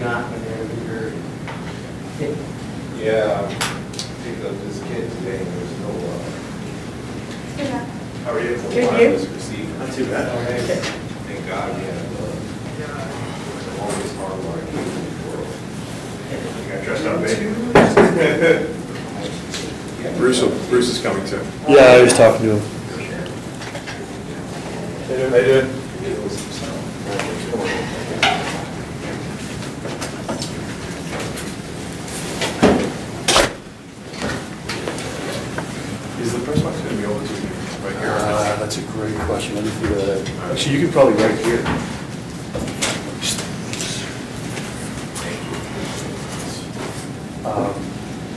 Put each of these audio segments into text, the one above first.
not when they're bigger. Yeah, picked up this kid today, and there's no, Yeah. how are you? Good, you? Wireless receiver. Not too bad. All right. Okay. Thank God we have the longest hardwire cable in the world. You got dressed up, baby? Bruce is coming too. Yeah, I was talking to him. How you doing? Is the press box going to be able to right here? That's a great question. Let me figure that out. Actually, you can probably right here.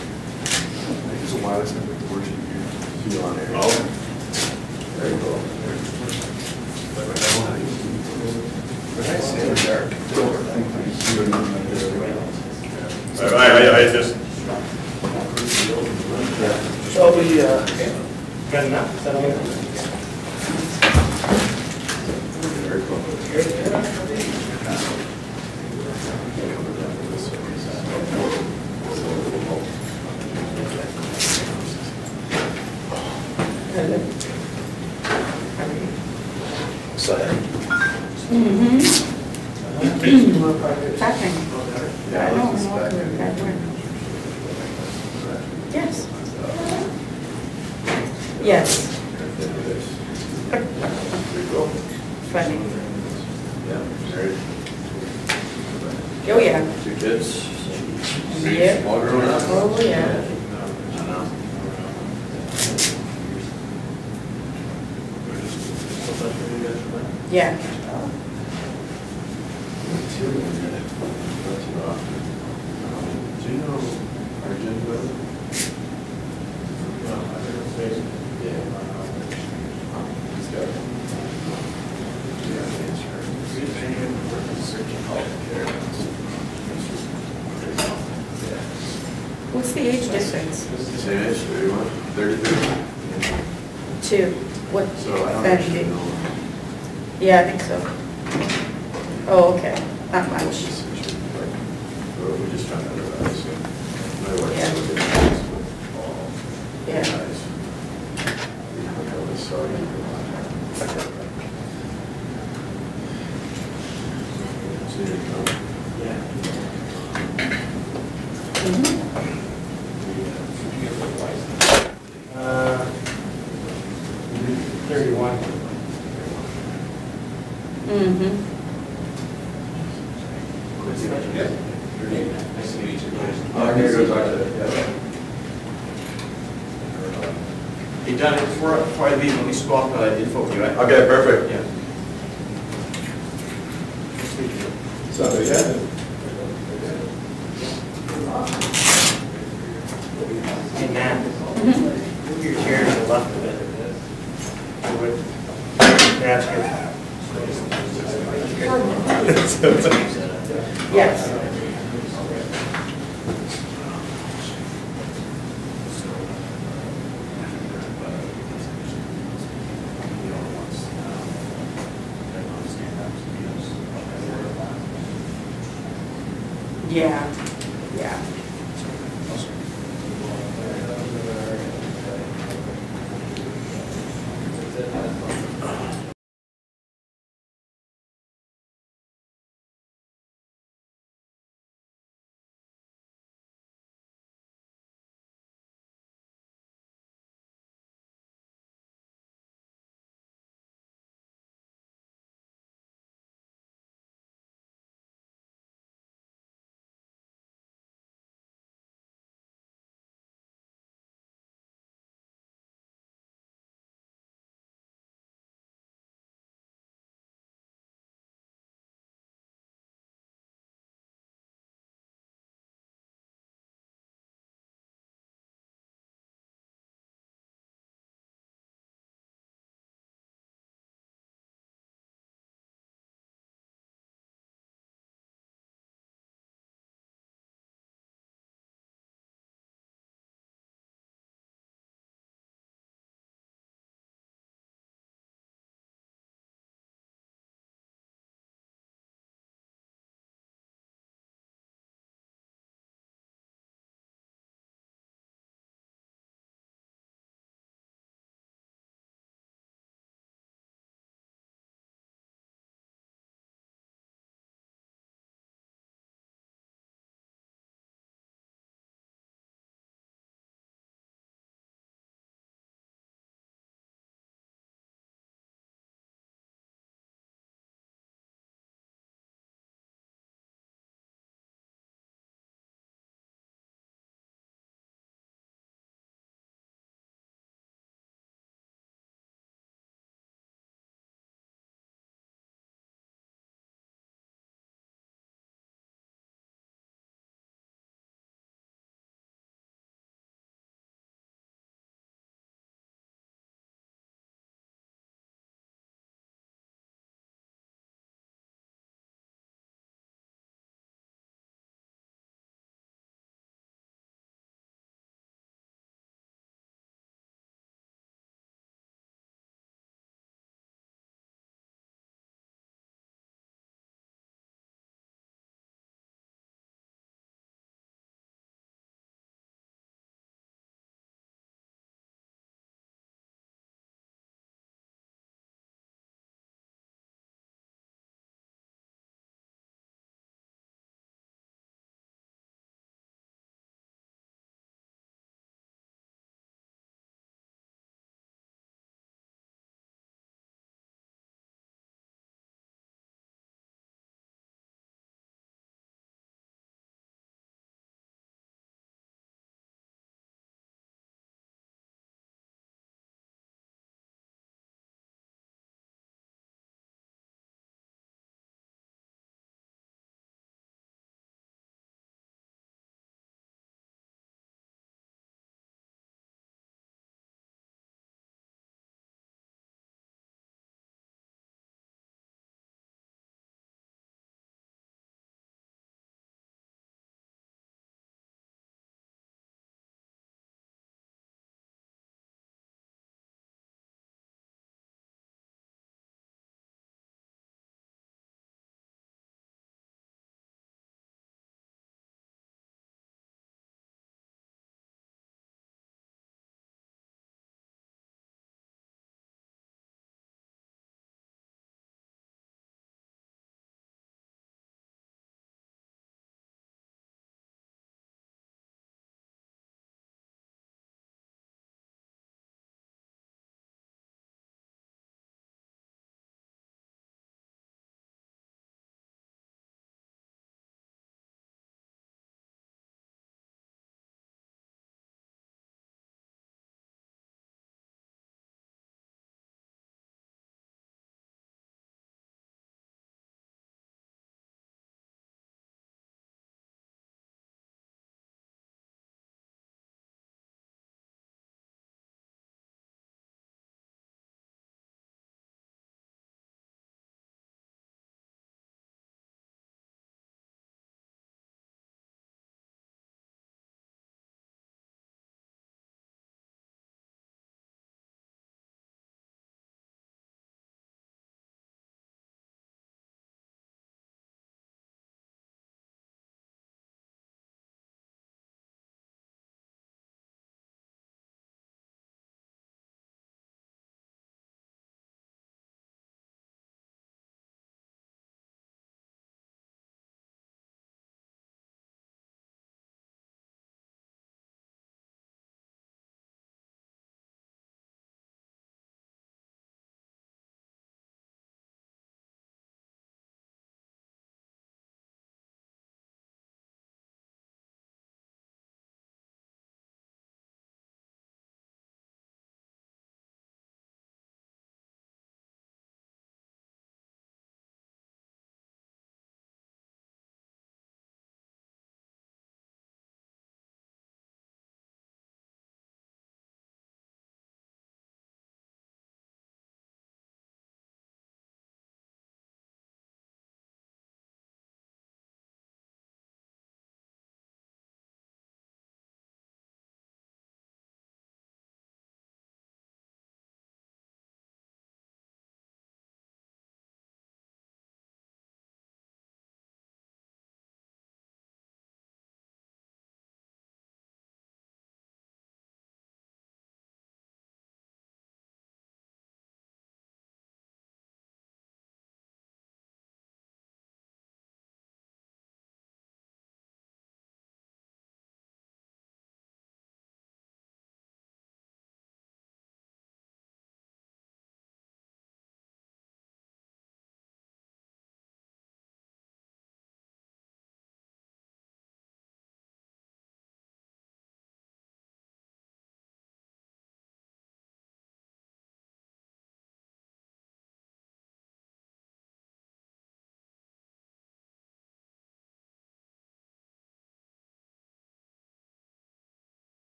There's a wireless network that works in here. On there. Oh. Very cool. I just. Probably, Got enough? Is that all? Very cool. Background. Yeah, I know, this is I'm walking with background. Yes. Yes. Funny. Yeah, married. Oh, yeah. 2 kids. Yeah. All grown up. Oh, yeah. I know. Yeah. Do you know Arjun brother? Yeah. He's got What's the age difference? Same age, 31, 32. Two. What? So I don't that actually be? know. Yeah, I think so. Oh, okay. Not much. We just found out about it, so. My wife Yeah. still did this with all Yeah. guys. We really saw you. So you come. Mhm. Uh, 31. Mm-hmm. Yeah. Nice to meet you. I'm here to go talk to you. Hey, Don, before I leave, let me swap info with you. Okay, perfect. Yeah. So, yeah. Hey, Matt, Mhm. move your chair to the left a bit. I would. That's good. Yes. Yeah. Yeah.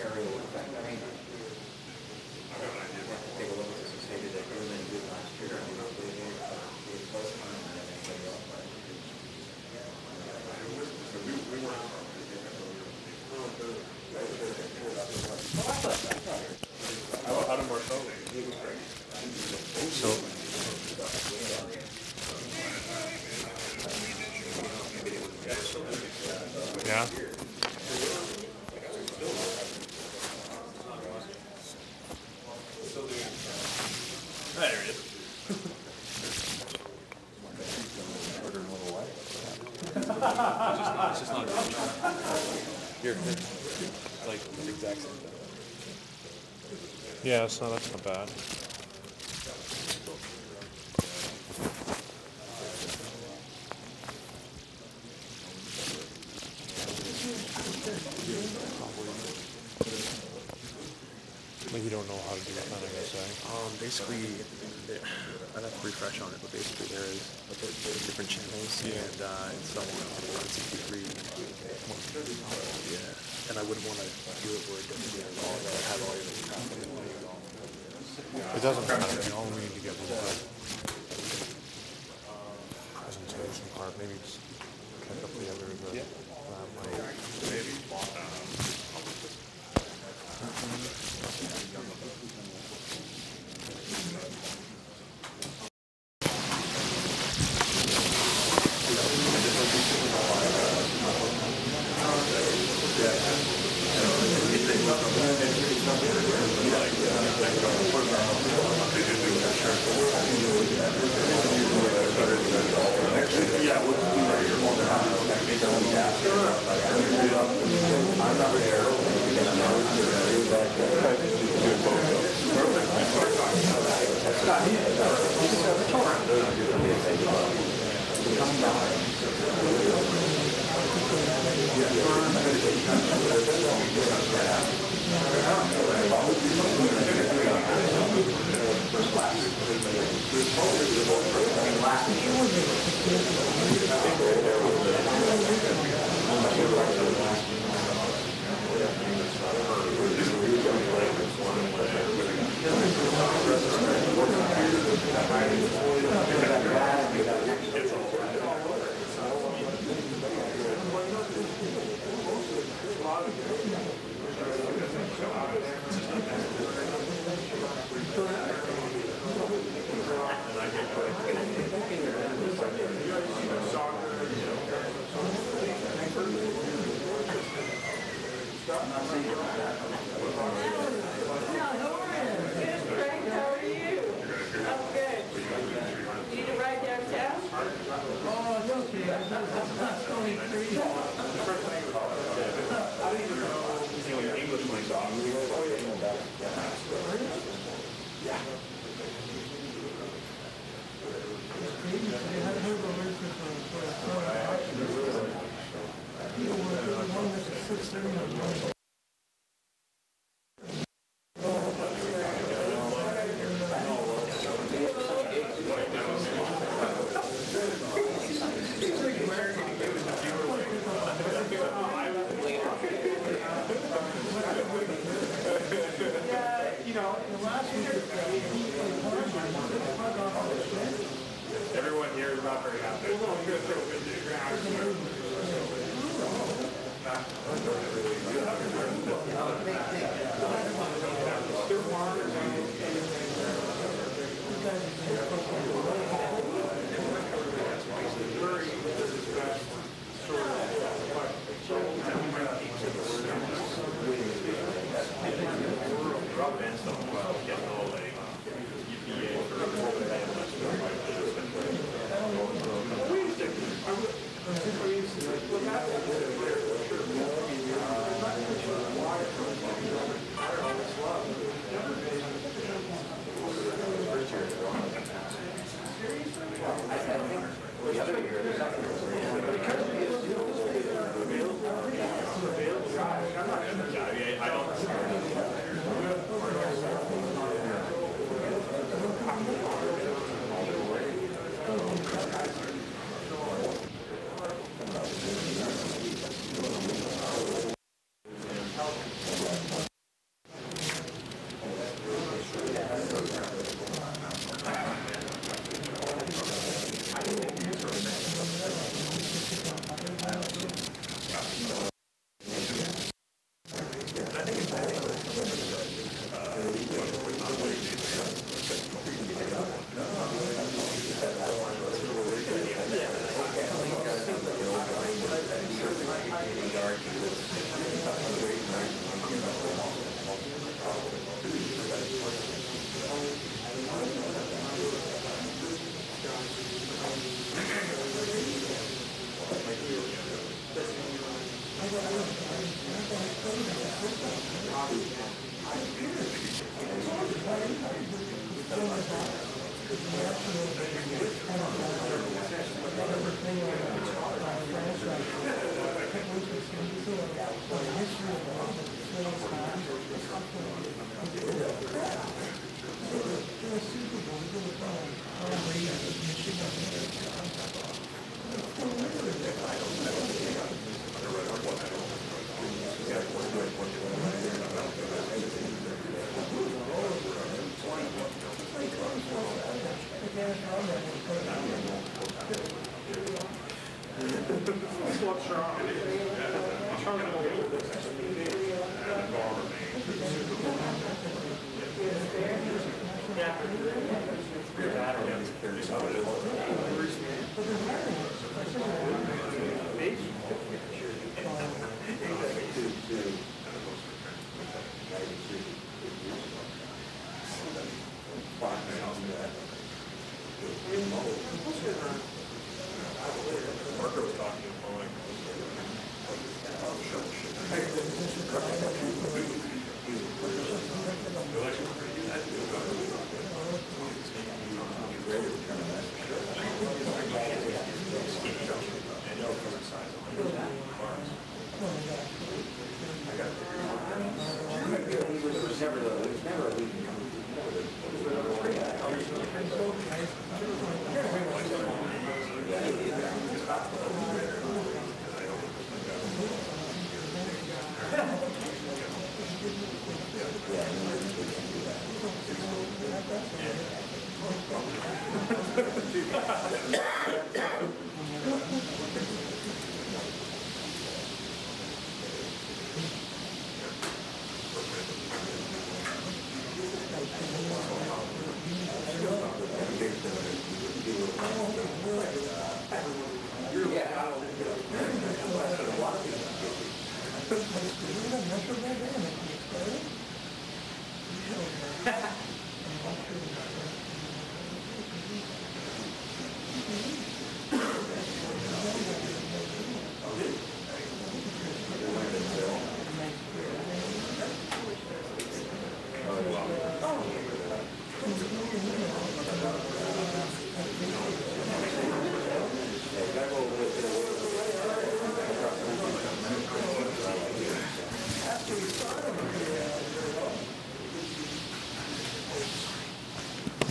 aerial effect. I mean, take a look at this and say, did they do any good last year? I mean, they plus time than anybody else last year. How did Marcel? So. Yeah. There it is. It's just not a good shot. Here, like the exact same thing. Yeah, so that's not bad. Like you don't know how to do that, I guess, eh? Basically, I'd have to refresh on it, but basically there is different channels, and it's on 63. Yeah, and I wouldn't want to do it where it doesn't have all your It doesn't matter, you all we need to get was a presentation part, maybe just catch up the other, Everyone here is not very happy.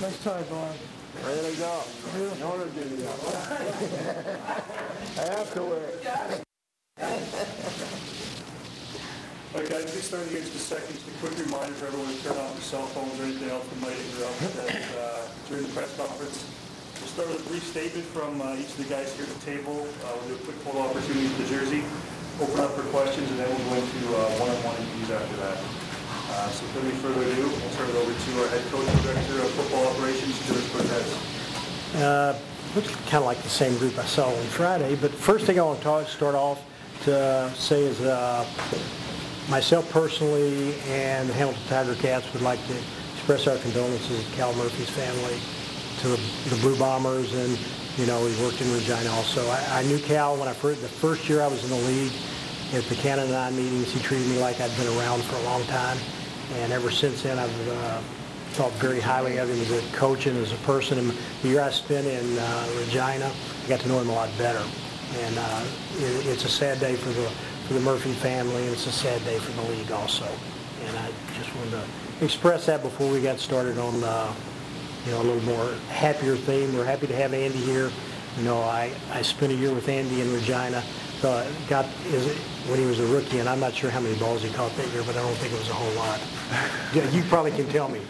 Nice try, Bob. Ready to go. In order to do that. I have to wear it. All right, guys, get started against the second. Just a quick reminder for everyone to turn off their cell phones or anything else that might interrupt during the press conference. We'll start with a brief statement from each of the guys here at the table. We'll do a quick photo opportunity with the jersey, open up for questions, and then we'll go into one-on-one interviews after that. So without any further ado, we'll turn it over to our head coach and director of football operations, Stuart Cortez. Looks kind of like the same group I saw on Friday, but first thing I want to start off to say is myself personally and the Hamilton Tiger Cats would like to express our condolences to Cal Murphy's family, to the Blue Bombers, and you know, he worked in Regina also. I knew Cal when the first year I was in the league. At the Canada 9 meetings, he treated me like I'd been around for a long time, and ever since then I've thought very highly of him as a coach and as a person. And the year I spent in Regina, I got to know him a lot better. And it's a sad day for the Murphy family, and it's a sad day for the league also. And I just wanted to express that before we got started on a little more happier theme. We're happy to have Andy here. You know, I spent a year with Andy in Regina. When he was a rookie, and I'm not sure how many balls he caught that year, but I don't think it was a whole lot. You probably can tell me.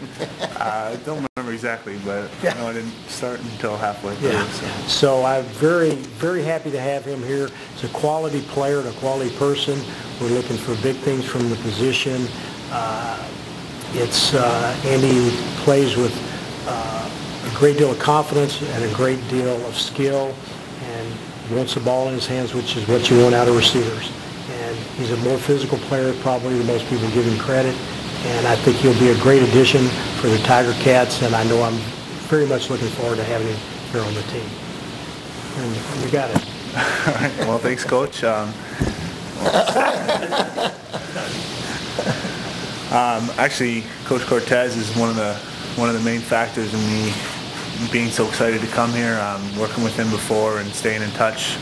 I don't remember exactly, but I know I didn't start until halfway through. Yeah. So I'm very, very happy to have him here. He's a quality player and a quality person. We're looking for big things from the position. Andy plays with a great deal of confidence and a great deal of skill, and he wants the ball in his hands, which is what you want out of receivers. And he's a more physical player probably than most people give him credit. And I think he'll be a great addition for the Tiger Cats, and I know I'm very much looking forward to having him here on the team. And you got it. All right. Well, thanks, Coach. Actually, Coach Cortez is one of the main factors in me being so excited to come here. Working with him before and staying in touch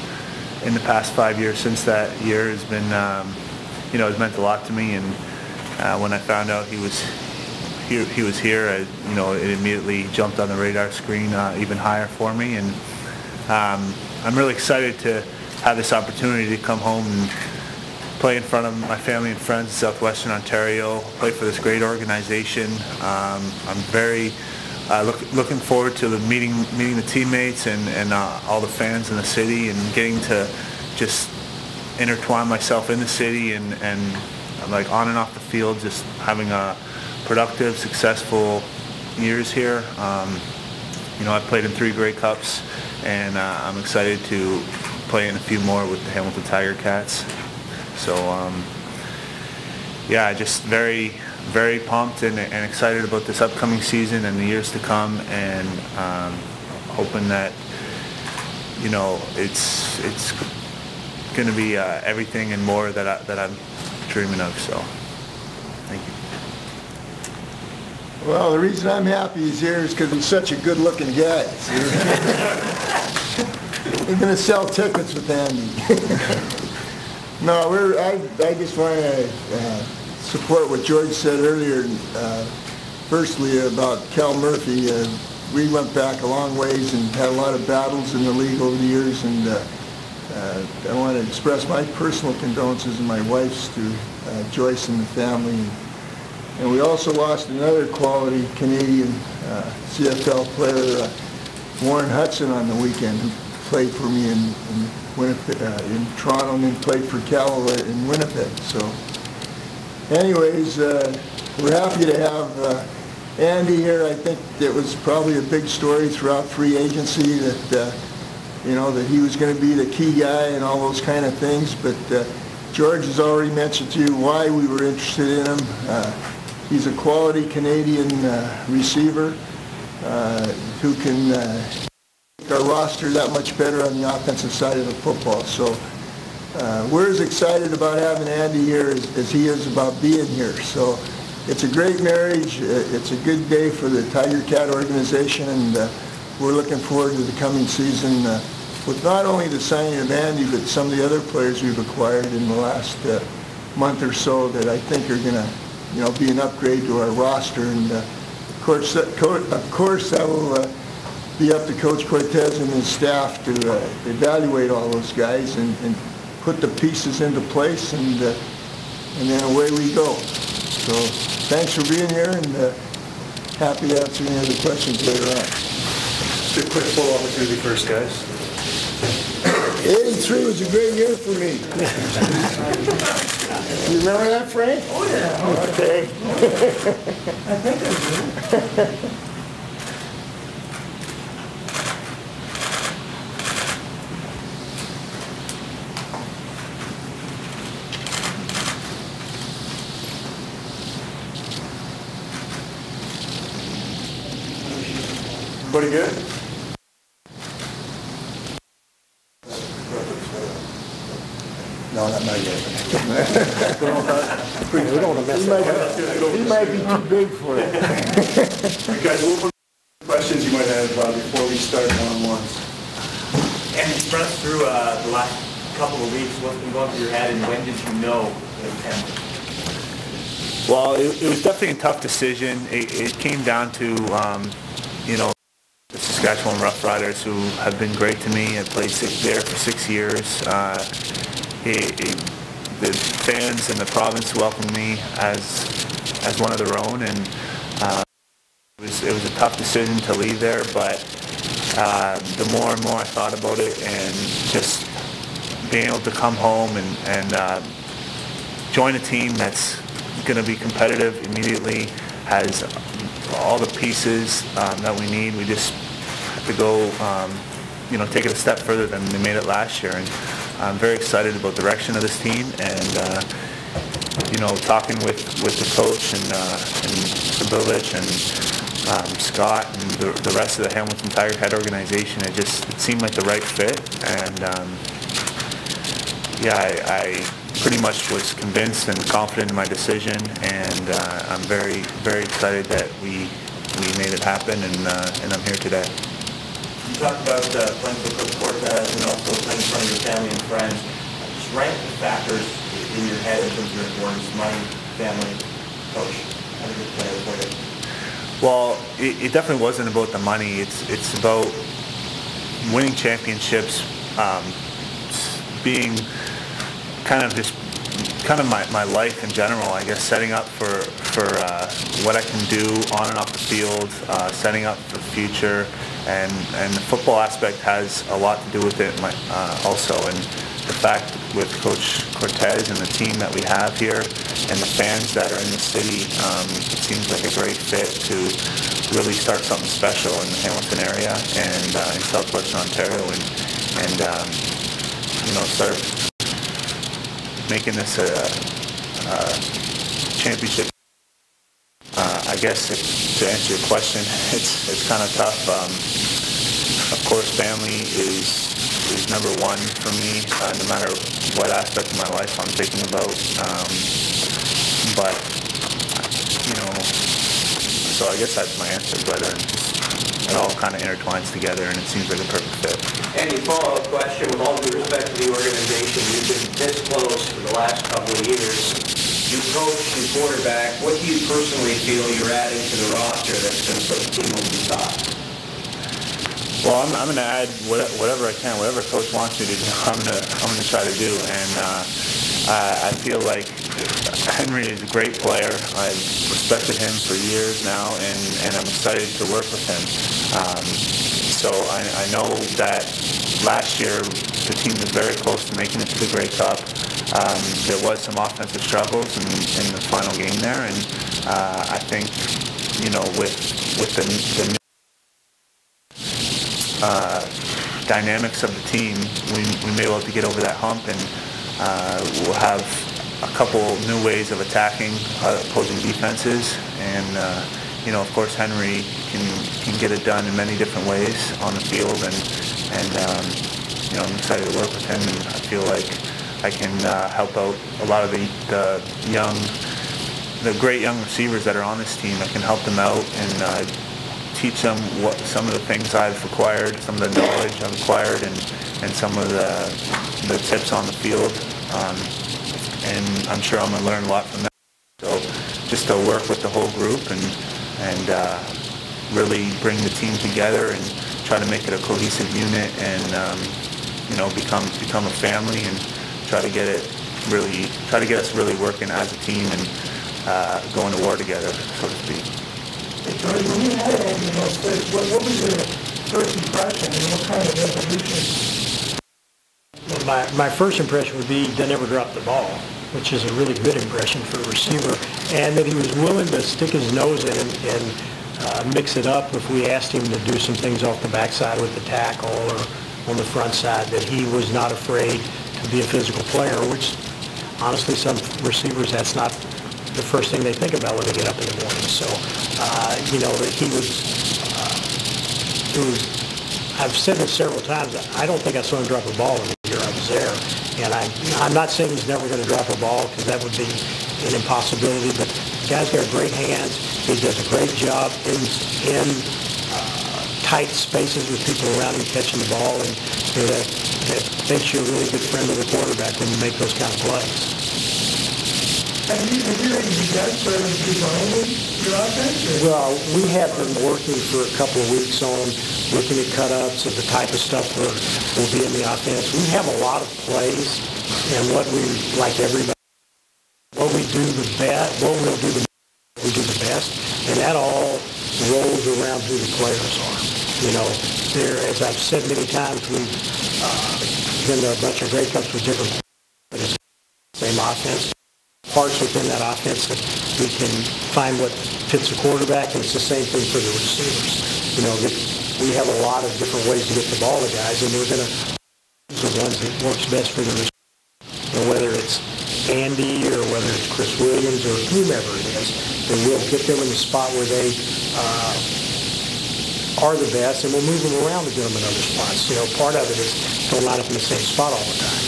in the past 5 years since that year has been, has meant a lot to me. And when I found out he was here, it immediately jumped on the radar screen even higher for me. And I'm really excited to have this opportunity to come home and play in front of my family and friends in Southwestern Ontario, play for this great organization. I'm very looking forward to meeting the teammates and all the fans in the city, and getting to just intertwine myself in the city and like on and off the field, just having a productive, successful years here. I've played in 3 Grey Cups, and I'm excited to play in a few more with the Hamilton Tiger Cats. So just very, very pumped and excited about this upcoming season and the years to come, and hoping that it's going to be everything and more that I'm dreaming of. So thank you. Well, the reason I'm happy he's here is because he's such a good-looking guy. We're going to sell tickets with Andy. No, I just want to support what George said earlier. Firstly, about Cal Murphy. We went back a long ways and had a lot of battles in the league over the years, and I want to express my personal condolences and my wife's to Joyce and the family. And we also lost another quality Canadian CFL player, Warren Hudson, on the weekend, who played for me in Winnipeg, in Toronto, and then played for Cal in Winnipeg. So anyways, we're happy to have Andy here. I think it was probably a big story throughout free agency that that he was going to be the key guy and all those kind of things. But George has already mentioned to you why we were interested in him. He's a quality Canadian receiver who can make our roster that much better on the offensive side of the football. So we're as excited about having Andy here as he is about being here. So it's a great marriage. It's a good day for the Tiger Cat organization, and we're looking forward to the coming season with not only the signing of Andy, but some of the other players we've acquired in the last month or so that I think are going to be an upgrade to our roster. And of course that will be up to Coach Cortez and his staff to evaluate all those guys and put the pieces into place, and then away we go. So thanks for being here, and happy to answer any other questions later on. Just a quick full opportunity first, guys. 83 was a great year for me. You remember that, Frank? Oh, yeah. Okay. I think I do. Everybody good? No, not yet. We don't want to mess it up. He might be too big for it. Guys, what questions you might have before we start one-on-ones? And run us through the last couple of weeks, what's been going through your head, and when did you know it was him? Well, it was definitely a tough decision. It came down to, the Saskatchewan Roughriders, who have been great to me. I played there for 6 years. The fans and the province welcomed me as one of their own, and it was a tough decision to leave there. But the more and more I thought about it, and just being able to come home and join a team that's going to be competitive immediately, has all the pieces that we need. We just have to go, take it a step further than we made it last year. And I'm very excited about the direction of this team, and talking with the coach and Sabovic and Scott and the rest of the Hamilton Tiger Cat organization. It seemed like the right fit, and I pretty much was convinced and confident in my decision, and I'm very, very excited that we made it happen, and I'm here today. You talked about playing for Coach Cortez and also playing in front of your family and friends. Just rank the factors in your head in terms of your importance: money, family, coach. How did it play out for you? Well, it definitely wasn't about the money. It's about winning championships, being kind of my life in general, I guess, setting up for what I can do on and off the field, setting up for the future, and the football aspect has a lot to do with it also. And the fact with Coach Cortez and the team that we have here and the fans that are in the city, it seems like a great fit to really start something special in the Hamilton area and in southwestern Ontario, and start making this a championship. I guess to answer your question, it's kind of tough. Of course, family is number one for me, no matter what aspect of my life I'm thinking about. But so I guess that's my answer. But it all kind of intertwines together, and it seems like a perfect fit. Any follow-up question? With all due respect to the organization, you've been this close for the last couple of years. You coach, you quarterback. What do you personally feel you're adding to the roster that's going to put the team over the top? Well, I'm going to add whatever I can, whatever Coach wants me to do. I'm going to try to do, and I feel like Henry is a great player. I've respected him for years now, and I'm excited to work with him. So I know that last year the team was very close to making it to the Grey Cup. There was some offensive struggles in the final game there, and I think with the dynamics of the team, we may be able to get over that hump, and we'll have a couple new ways of attacking opposing defenses, and of course Henry can get it done in many different ways on the field, and I'm excited to work with him, and I feel like I can help out a lot of the great young receivers that are on this team. I can help them out and teach them some of the things I've acquired, some of the knowledge I've acquired, and some of the tips on the field. And I'm sure I'm going to learn a lot from them. So just to work with the whole group and really bring the team together and try to make it a cohesive unit, and become a family, and try to get us really working as a team and going to war together, so to speak. Hey, George, when you had Andy in those days, what was your first impression and what kind of evolution? My first impression would be they never dropped the ball, which is a really good impression for a receiver, and that he was willing to stick his nose in and mix it up if we asked him to do some things off the backside with the tackle or on the front side, that he was not afraid to be a physical player, which honestly some receivers, that's not the first thing they think about when they get up in the morning. So, that he was, I've said this several times, I don't think I saw him drop a ball in the year I was there. And I'm not saying he's never going to drop a ball, because that would be an impossibility, but the guy's got great hands. He does a great job in tight spaces with people around him catching the ball, and that makes you a really good friend of the quarterback when you make those kind of plays. Have you guys started designing your offense? Well, we have been working for a couple of weeks on looking at cut-ups and the type of stuff that will be in the offense. We have a lot of plays, and what we, like everybody, what we'll do the best, and that all rolls around who the players are. As I've said many times, we've been to a bunch of Grey Cups with different players, same offense. Parts within that offense that we can find what fits the quarterback, and it's the same thing for the receivers. We have a lot of different ways to get the ball to guys, and we're going to use the ones that works best for the receivers. Whether it's Andy or whether it's Chris Williams or whomever it is, then we'll get them in the spot where they are the best, and we'll move them around to get them in other spots. Part of it is don't line up in the same spot all the time.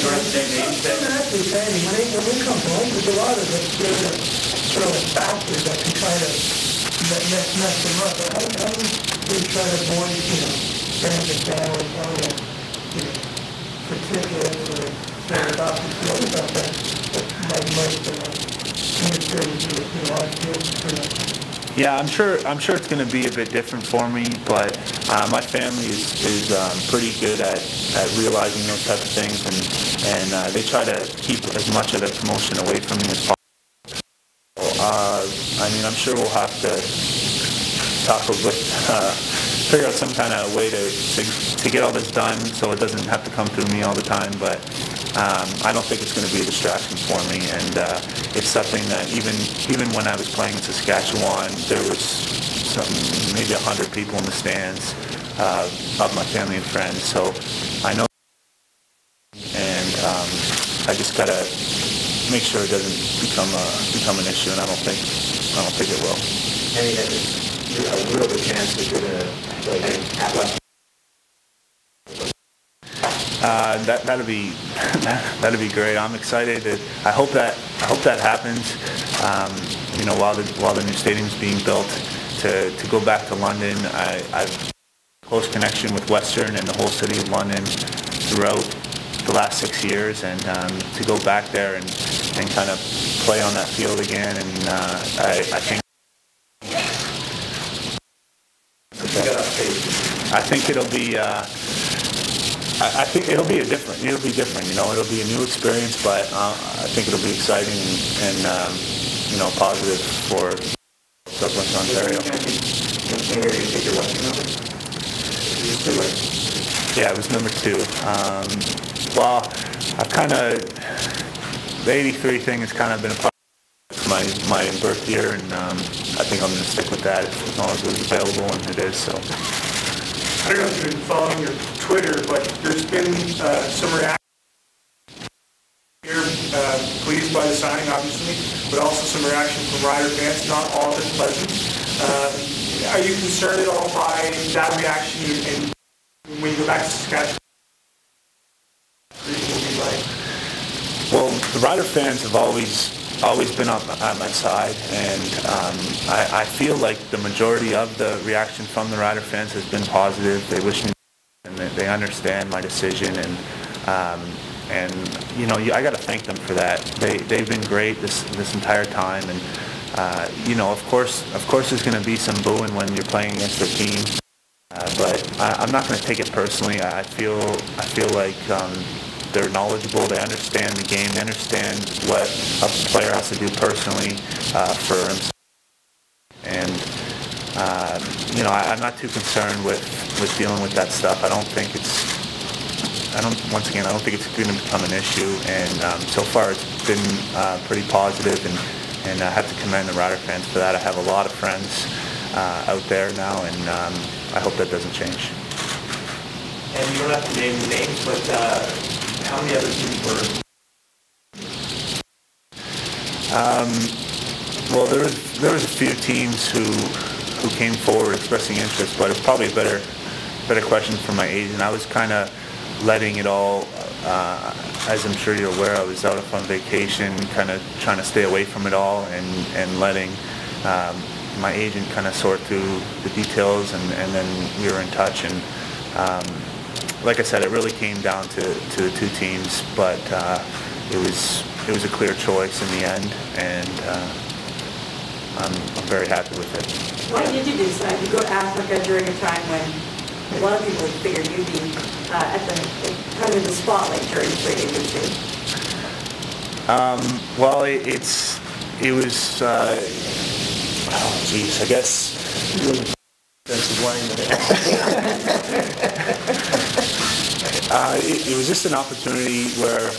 you're the same age then? Exactly, Sandy. When we come home, there's a lot of different sort of factors that can kind of mess them up. But how do we try to avoid, friends and family telling us, for tickets or doctor feel stuff that might interfere with our kids for Yeah, I'm sure it's going to be a bit different for me, but my family is pretty good at realizing those type of things, and they try to keep as much of the commotion away from me as possible. I mean, I'm sure we'll have to figure out some kind of way to get all this done so it doesn't have to come through me all the time, but I don't think it's going to be a distraction for me, and it's something that even when I was playing in Saskatchewan, there was maybe 100 people in the stands of my family and friends, so I know, and I just got to make sure it doesn't become an issue, and I don't think it will. I mean, there's a real good chance that you're going to play at West. That'd be great. I'm excited. I hope that happens. While the new stadium's being built, to go back to London. I've close connection with Western and the whole city of London throughout the last 6 years, and to go back there and kind of play on that field again, and I think it'll be. I think it'll be different. It'll be a new experience, but I think it'll be exciting and positive for Southwest Ontario. Yeah, it was number 2. Well, I've kind of, the 83 thing has kind of been a part of my birth year, and I think I'm going to stick with that as long as it was available, and it is. So. I don't know if you've been following your Twitter, but there's been some reaction here, pleased by the signing, obviously, but also some reaction from Rider fans, not all of it pleasant. Are you concerned at all by that reaction, and when you go back to Saskatchewan? Well, the Rider fans have always been on my side, and I feel like the majority of the reaction from the Rider fans has been positive. They wish me, and they understand my decision, and I got to thank them for that. They've been great this entire time, and of course there's going to be some booing when you're playing against their team, but I'm not going to take it personally. I feel like they're knowledgeable, they understand the game, they understand what a player has to do personally for himself. And, I'm not too concerned with dealing with that stuff. I don't think it's going to become an issue. And so far it's been pretty positive, and I have to commend the Rider fans for that. I have a lot of friends out there now, and I hope that doesn't change. And you don't have to name names, but how many other teams were? Well, there was a few teams who came forward expressing interest, but it's probably a better question for my agent. I was kind of letting it all, as I'm sure you're aware, I was out on vacation, kind of trying to stay away from it all, and letting my agent kind of sort through the details, and then we were in touch, and like I said, it really came down to the two teams, but it was a clear choice in the end, and I'm very happy with it. Why did you decide to go to Africa during a time when a lot of people figured you'd be kind of in the spotlight during free agency? Well, it was, I guess, defensive it was just an opportunity where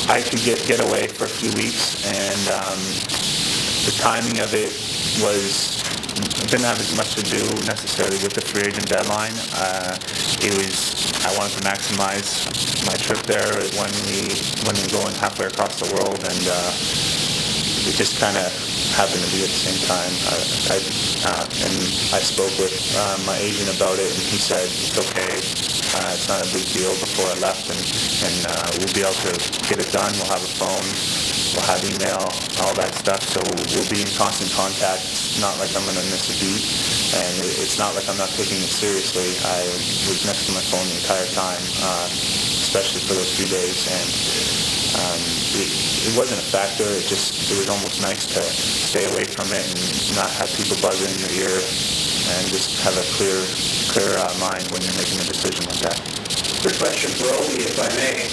I could get away for a few weeks, and the timing of it didn't have as much to do necessarily with the free agent deadline. I wanted to maximize my trip there when we going halfway across the world, and it just kind of happened to be at the same time. And I spoke with my agent about it, and he said it's okay. It's not a big deal before I left, and we'll be able to get it done. We'll have a phone, we'll have email, all that stuff, so we'll be in constant contact. It's not like I'm going to miss a beat, and it's not like I'm not taking it seriously. I was next to my phone the entire time, especially for those few days, and it wasn't a factor. It was almost nice to stay away from it and not have people buzzing in your ear, and just have a clear mind when you're making a decision like that. Quick question for Obi, if I may.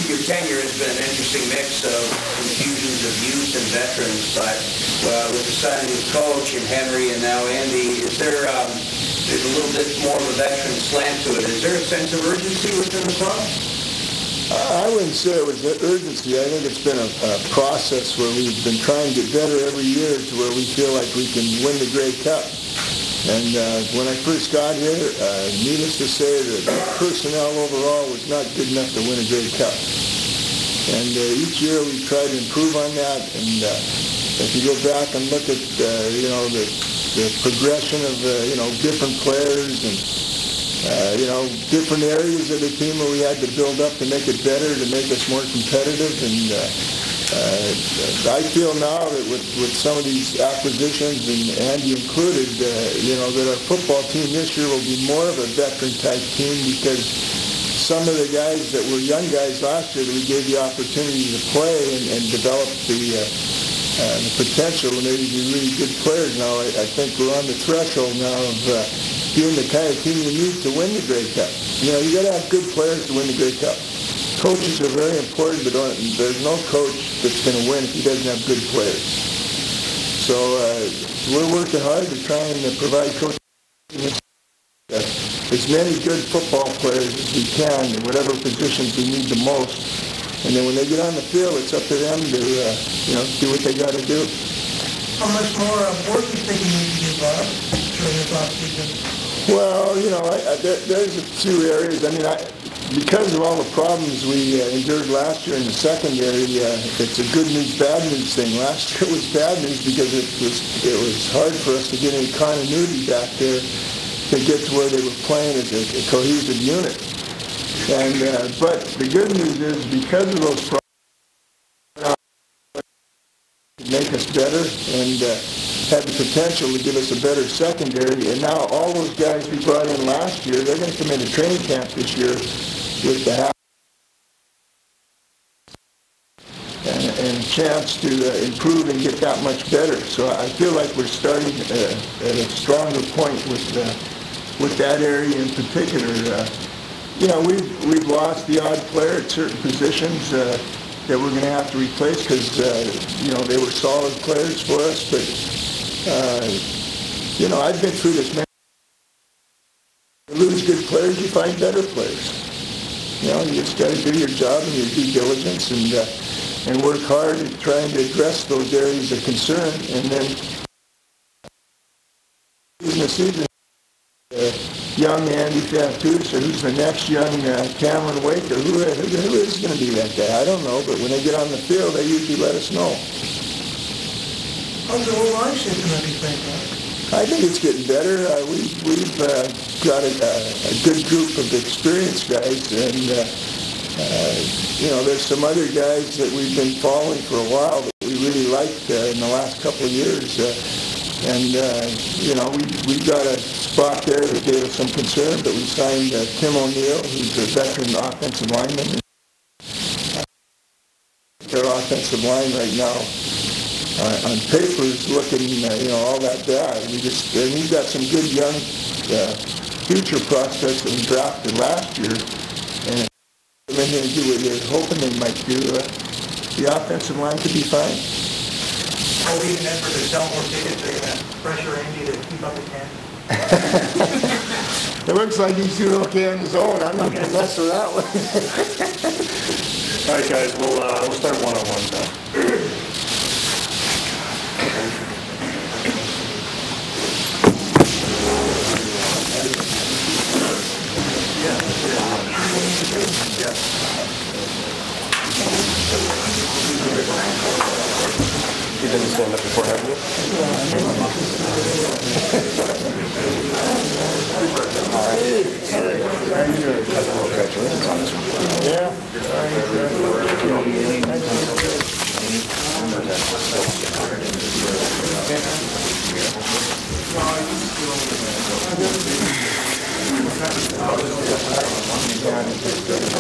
Your tenure has been an interesting mix of infusions of youth and veterans, but with the son of his coach and Henry and now Andy, is there there's a little bit more of a veteran slant to it. Is there a sense of urgency within the club? I wouldn't say it was urgency. I think it's been a process where we've been trying to get better every year to where we feel like we can win the Grey Cup. And when I first got here, needless to say, the personnel overall was not good enough to win a Grey Cup. And each year we try to improve on that. And if you go back and look at the progression of different players and different areas of the team where we had to build up to make it better, to make us more competitive. And I feel now that with some of these acquisitions, and Andy included, that our football team this year will be more of a veteran-type team, because some of the guys that were young guys last year that we gave the opportunity to play and develop the potential to maybe be really good players now. I think we're on the threshold now of being the kind of team you need to win the Grey Cup. You got to have good players to win the Grey Cup. Coaches are very important, but there's no coach that's going to win if he doesn't have good players. So we're working hard to try and provide coaches as many good football players as we can in whatever positions we need the most. And then when they get on the field, it's up to them to do what they got to do. How much more work do you think you need to do, Bob, during this offseason? Well, there's a few areas. Because of all the problems we endured last year in the secondary, it's a good news, bad news thing. Last year was bad news because it was hard for us to get any continuity back there to get to where they were playing as a cohesive unit. And but the good news is, because of those problems, it make us better and had the potential to give us a better secondary. And now all those guys we brought in last year, they're going to come into training camp this year with the half and a chance to improve and get that much better. So I feel like we're starting at a stronger point with that area in particular. We've lost the odd player at certain positions that we're going to have to replace because they were solid players for us. But I've been through this. You lose good players, you find better players. You just got to do your job and your due diligence and work hard at trying to address those areas of concern. And then in the season, young Andy Fantuzpresser, who's the next young Cameron Waker, who is going to be that guy? I don't know, but when they get on the field, they usually let us know. How's the whole line shaping up, you think, Bob? I think it's getting better. We've got a good group of experienced guys, and there's some other guys that we've been following for a while that we really liked in the last couple of years. We've got a spot there that gave us some concern, but we signed Tim O'Neill, who's a veteran offensive lineman. Their offensive line right now on paper is looking, all that bad. We've got some good young future prospects that we drafted last year, and when they do what you're hoping they might do, the offensive line could be fine. Even effort to sell more tickets, they're going to pressure Andy to keep up his hand. It looks like he's doing okay on his own. I'm not going to mess with that one. All right, guys, we'll start one-on-one now. He didn't stand up before having you? All right. county.